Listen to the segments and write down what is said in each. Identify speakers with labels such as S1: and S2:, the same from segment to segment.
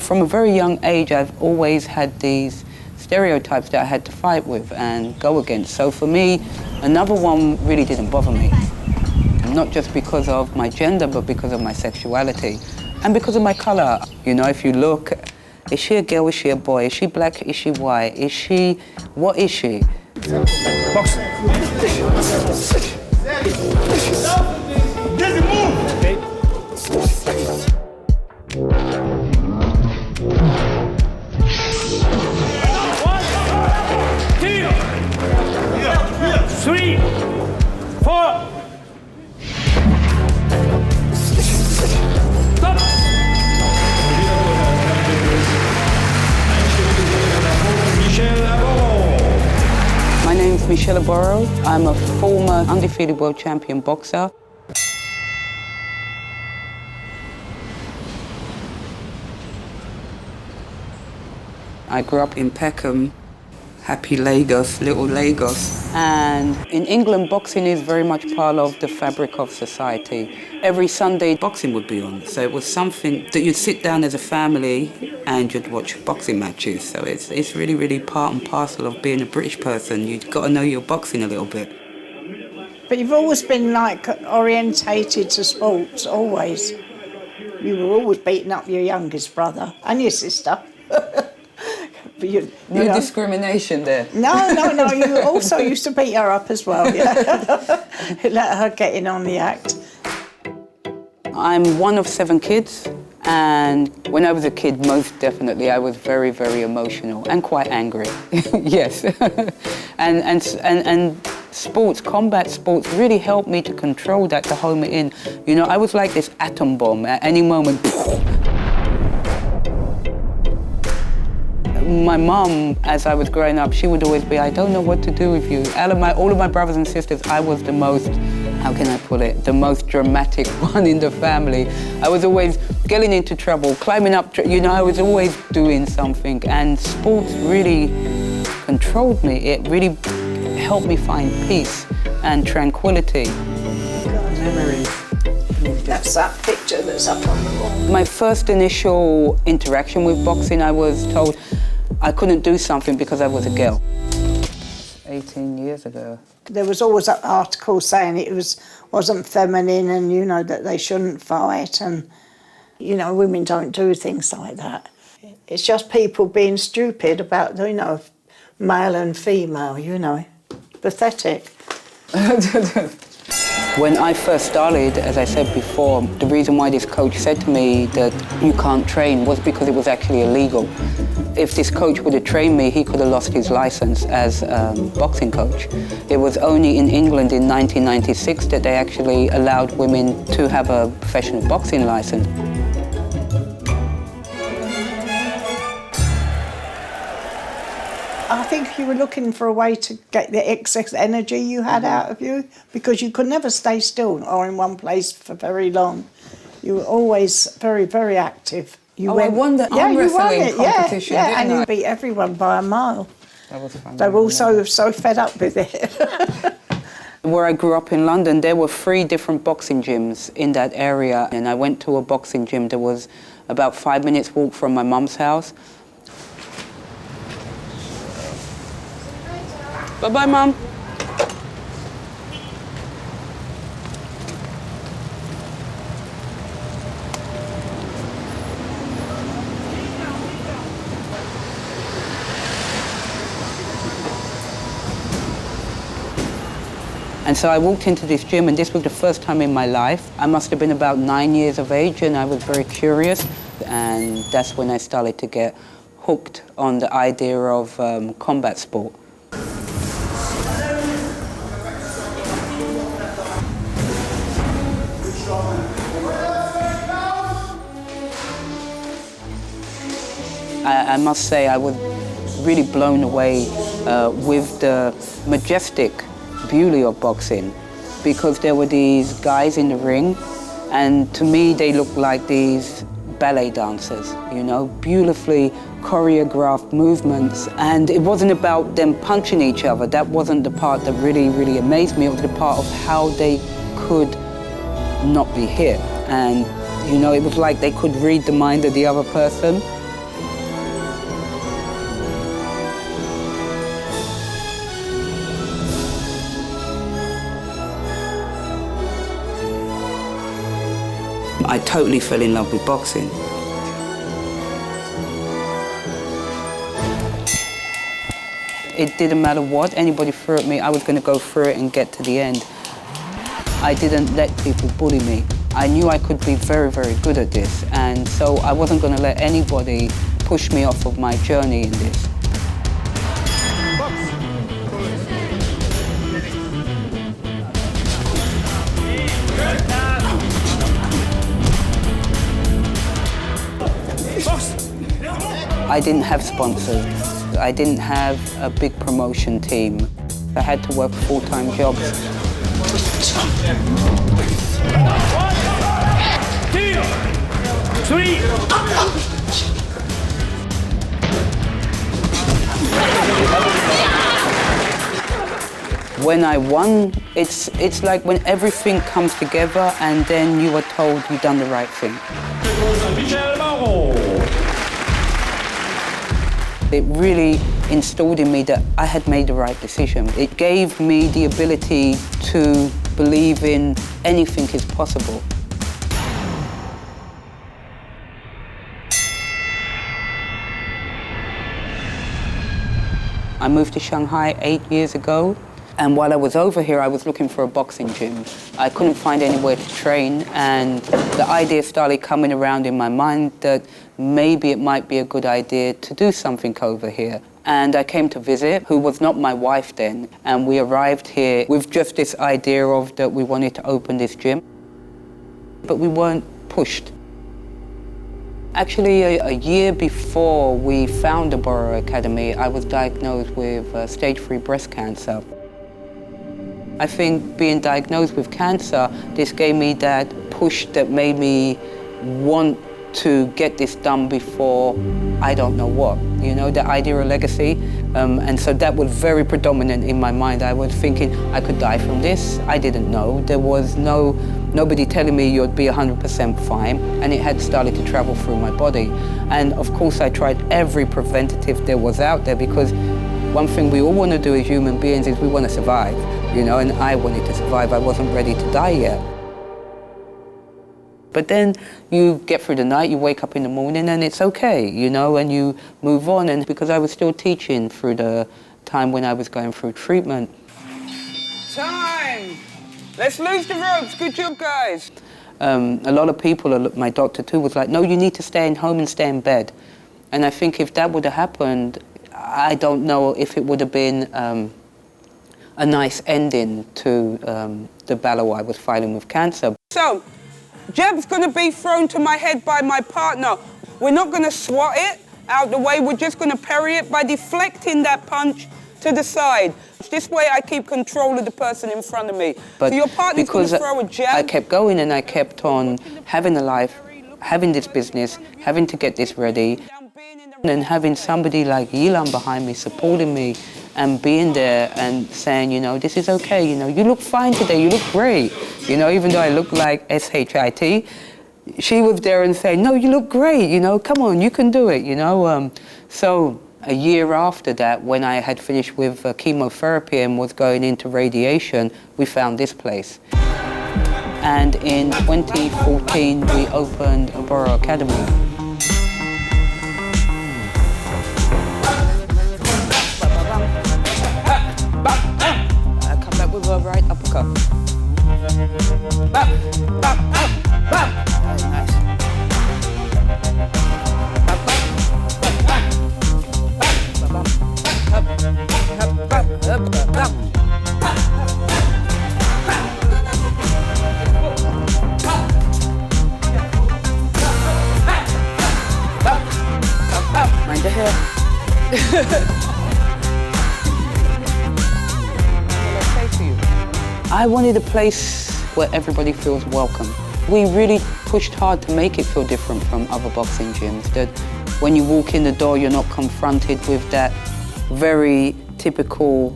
S1: From a very young age, I've always had these stereotypes that I had to fight with and go against. So for me, another one really didn't bother me. Not just because of my gender, but because of my sexuality and because of my color. You know, if you look, is she a girl, is she a boy, is she black, is she white, is she, what is she?
S2: Box. Doesn't move. Okay. 3, 4. Stop. Michele Aboro.
S1: My name's Michele Aboro. I'm a former undefeated world champion boxer. I grew up in Peckham, happy Lagos, little Lagos. And in England, boxing is very much part of the fabric of society. Every Sunday, boxing would be on. So it was something that you'd sit down as a family and you'd watch boxing matches. So it's really, really part and parcel of being a British person. You've got to know your boxing a little bit.
S3: But you've always been, like, orientated to sports, always. You were always beating up your youngest brother and your sister. But
S1: no discrimination there.
S3: No. You also used to beat her up as well. Yeah. Let her get in on the act.
S1: I'm one of 7 kids, and when I was a kid, most definitely, I was very, very emotional and quite angry. Yes. and sports, combat sports, really helped me to control that, to home it in. You know, I was like this atom bomb at any moment. My mum, as I was growing up, she would always be, I don't know what to do with you. All of my brothers and sisters, I was the most, how can I put it, the most dramatic one in the family. I was always getting into trouble, climbing up, you know, I was always doing something. And sports really controlled me. It really helped me find peace and tranquility.
S3: Memories. That's that picture that's up on the wall.
S1: My first initial interaction with boxing, I was told I couldn't do something because I was a girl. 18 years ago.
S3: There was always an article saying it wasn't feminine and, you know, that they shouldn't fight and, you know, women don't do things like that. It's just people being stupid about, you know, male and female, you know. Pathetic.
S1: When I first started, as I said before, the reason why this coach said to me that you can't train was because it was actually illegal. If this coach would have trained me, he could have lost his license as a boxing coach. It was only in England in 1996 that they actually allowed women to have a professional boxing license.
S3: I think you were looking for a way to get the excess energy you had out of you, because you could never stay still or in one place for very long. You were always very, very active.
S1: I won the arm wrestling competition,
S3: yeah, and you beat everyone by a mile.
S1: That was fun.
S3: They were all so fed up with it.
S1: Where I grew up in London, there were 3 different boxing gyms in that area, and I went to a boxing gym that was about 5 minutes walk from my mum's house. Bye-bye, Mum. And so I walked into this gym, and this was the first time in my life. I must have been about 9 years of age, and I was very curious. And that's when I started to get hooked on the idea of combat sport. I must say I was really blown away with the majestic beauty of boxing, because there were these guys in the ring, and to me they looked like these ballet dancers, you know, beautifully choreographed movements. And it wasn't about them punching each other. That wasn't the part that really, really amazed me. It was the part of how they could not be hit. And, you know, it was like they could read the mind of the other person. I totally fell in love with boxing. It didn't matter what anybody threw at me, I was going to go through it and get to the end. I didn't let people bully me. I knew I could be very, very good at this, and so I wasn't going to let anybody push me off of my journey in this. I didn't have sponsors. I didn't have a big promotion team. I had to work full-time jobs.
S2: 1, 2, 3.
S1: When I won, it's like when everything comes together and then you are told you've done the right thing.
S2: Michele Aboro.
S1: It really installed in me that I had made the right decision. It gave me the ability to believe in anything is possible. I moved to Shanghai 8 years ago, and while I was over here, I was looking for a boxing gym. I couldn't find anywhere to train, and the idea started coming around in my mind that maybe it might be a good idea to do something over here. And I came to visit, who was not my wife then, and we arrived here with just this idea of that we wanted to open this gym. But we weren't pushed. Actually, a year before we found the Aboro Academy, I was diagnosed with stage 3 breast cancer. I think being diagnosed with cancer, this gave me that push that made me want to get this done before I don't know what, you know, the idea of legacy. And so that was very predominant in my mind. I was thinking I could die from this. I didn't know. There was nobody telling me you'd be 100% fine, and it had started to travel through my body. And of course I tried every preventative there was out there, because one thing we all want to do as human beings is we want to survive, you know, and I wanted to survive. I wasn't ready to die yet. But then you get through the night, you wake up in the morning and it's okay, you know, and you move on. And because I was still teaching through the time when I was going through treatment. Time! Let's lose the ropes. Good job, guys. A lot of people, my doctor too, was like, no, you need to stay in home and stay in bed. And I think if that would have happened, I don't know if it would have been a nice ending to the battle I was fighting with cancer. So, jab's gonna be thrown to my head by my partner. We're not gonna swat it out the way, we're just gonna parry it by deflecting that punch to the side. This way I keep control of the person in front of me. But so your partner's gonna throw a jab. I kept going and I kept on having a life, having this business, having to get this ready, and having somebody like Yilan behind me, supporting me, and being there and saying, you know, this is okay, you know, you look fine today, you look great. You know, even though I look like SHIT, she was there and saying, no, you look great, you know, come on, you can do it, you know. So a year after that, when I had finished with chemotherapy and was going into radiation, we found this place. And in 2014, we opened Aboro Academy. I come back with a right uppercut. Bap, bap, bap, bap. Very nice. Bap, bap, bap, bap, bap. Mind the hair. I wanted a place where everybody feels welcome. We really pushed hard to make it feel different from other boxing gyms, that when you walk in the door, you're not confronted with that very typical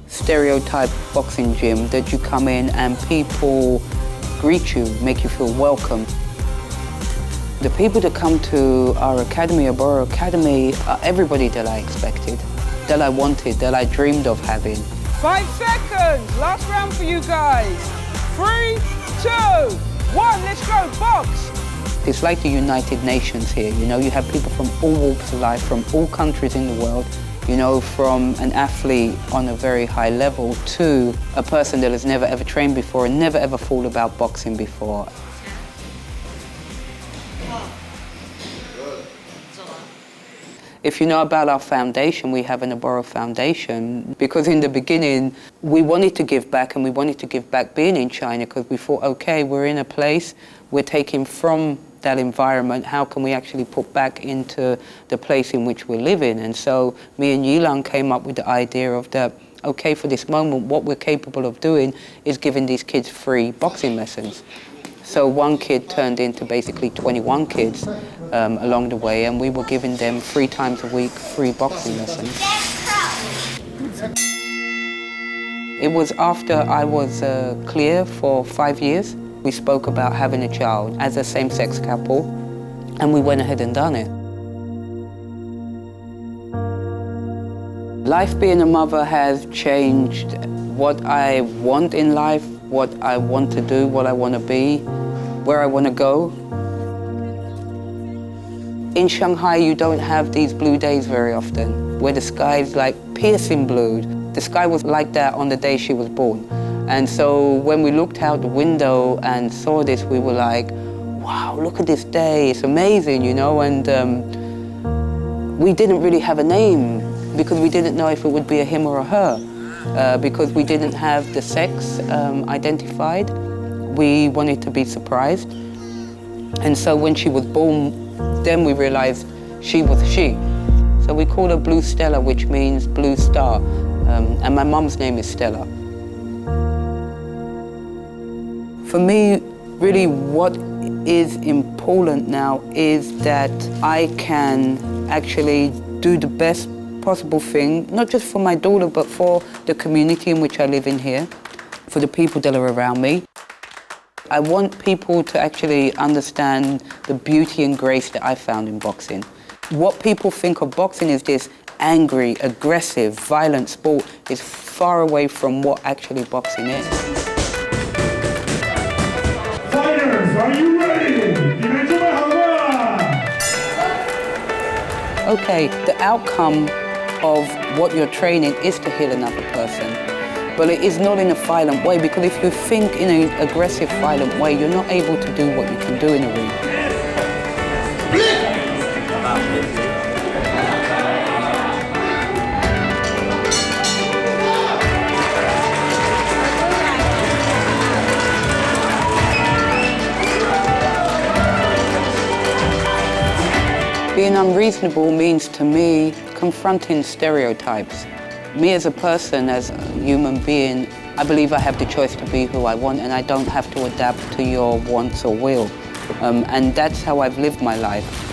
S1: stereotype boxing gym, that you come in and people greet you, make you feel welcome. The people that come to our academy, Aboro Academy, are everybody that I expected, that I wanted, that I dreamed of having. 5 seconds, last round for you guys. 3, 2, 1, let's go, box. It's like the United Nations here, you know, you have people from all walks of life, from all countries in the world, you know, from an athlete on a very high level to a person that has never ever trained before and never ever thought about boxing before. If you know about our foundation, we have an Aboro Foundation, because in the beginning we wanted to give back, and we wanted to give back being in China, because we thought, okay, we're in a place, we're taking from that environment, how can we actually put back into the place in which we're living? And so me and Yilan came up with the idea of that, okay, for this moment, what we're capable of doing is giving these kids free boxing lessons. So one kid turned into basically 21 kids along the way, and we were giving them 3 times a week free boxing lessons. It was after I was clear for 5 years. We spoke about having a child as a same-sex couple, and we went ahead and done it. Life being a mother has changed what I want in life, what I want to do, what I want to be, where I want to go. In Shanghai, you don't have these blue days very often, where the sky's like piercing blue. The sky was like that on the day she was born. And so when we looked out the window and saw this, we were like, wow, look at this day, it's amazing, you know? And we didn't really have a name, because we didn't know if it would be a him or a her, because we didn't have the sex identified. We wanted to be surprised. And so when she was born, then we realized she was a she. So we called her Blue Stella, which means blue star. And my mum's name is Stella. For me, really what is important now is that I can actually do the best possible thing, not just for my daughter, but for the community in which I live in here, for the people that are around me. I want people to actually understand the beauty and grace that I found in boxing. What people think of boxing is this angry, aggressive, violent sport is far away from what actually boxing is.
S2: Fighters, are you ready?
S1: Okay, the outcome of what you're training is to heal another person. But it is not in a violent way, because if you think in an aggressive, violent way, you're not able to do what you can do in a ring. Being unreasonable means to me confronting stereotypes. Me as a person, as a human being, I believe I have the choice to be who I want, and I don't have to adapt to your wants or will. And that's how I've lived my life.